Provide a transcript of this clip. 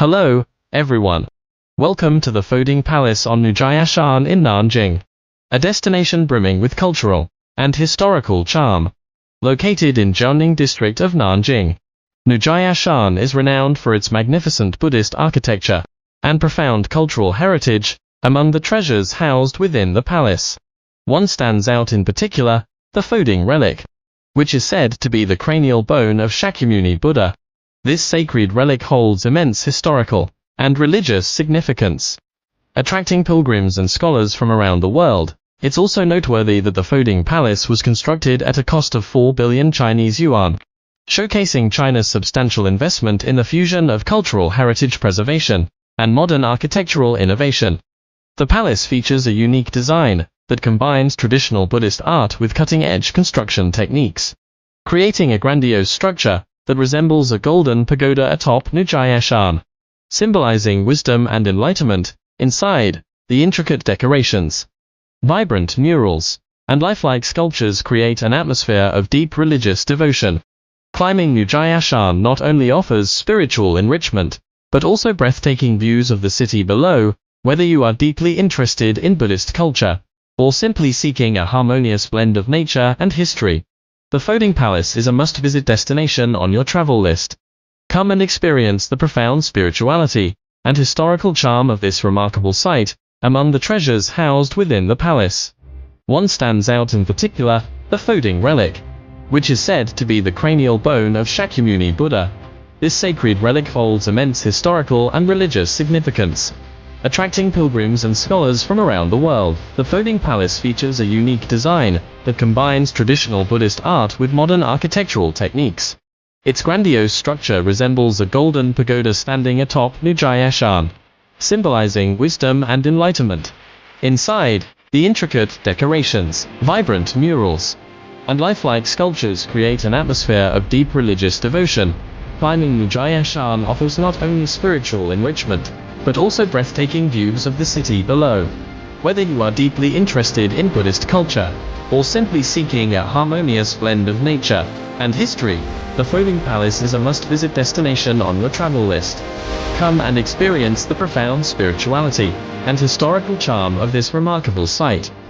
Hello, everyone. Welcome to the Foding Palace on Nanjing in Nanjing, a destination brimming with cultural and historical charm. Located in Jiangning district of Nanjing, Nanjing is renowned for its magnificent Buddhist architecture and profound cultural heritage. Among the treasures housed within the palace, one stands out in particular, the Foding relic, which is said to be the cranial bone of Shakyamuni Buddha. This sacred relic holds immense historical and religious significance, attracting pilgrims and scholars from around the world. It's also noteworthy that the Foding Palace was constructed at a cost of 4 billion Chinese yuan, showcasing China's substantial investment in the fusion of cultural heritage preservation and modern architectural innovation. The palace features a unique design that combines traditional Buddhist art with cutting-edge construction techniques, creating a grandiose structure that resembles a golden pagoda atop Nanjing, symbolizing wisdom and enlightenment. Inside, the intricate decorations, vibrant murals, and lifelike sculptures create an atmosphere of deep religious devotion. Climbing Nanjing not only offers spiritual enrichment, but also breathtaking views of the city below. Whether you are deeply interested in Buddhist culture, or simply seeking a harmonious blend of nature and history, the Foding Palace is a must-visit destination on your travel list. Come and experience the profound spirituality and historical charm of this remarkable site. Among the treasures housed within the palace, one stands out in particular, the Foding relic, which is said to be the cranial bone of Shakyamuni Buddha. This sacred relic holds immense historical and religious significance, attracting pilgrims and scholars from around the world. The Foding Palace features a unique design that combines traditional Buddhist art with modern architectural techniques. Its grandiose structure resembles a golden pagoda standing atop Nanjing, symbolizing wisdom and enlightenment. Inside, the intricate decorations, vibrant murals, and lifelike sculptures create an atmosphere of deep religious devotion. Climbing Nanjing offers not only spiritual enrichment, but also breathtaking views of the city below. Whether you are deeply interested in Buddhist culture, or simply seeking a harmonious blend of nature and history, the Foding Palace is a must-visit destination on your travel list. Come and experience the profound spirituality and historical charm of this remarkable site.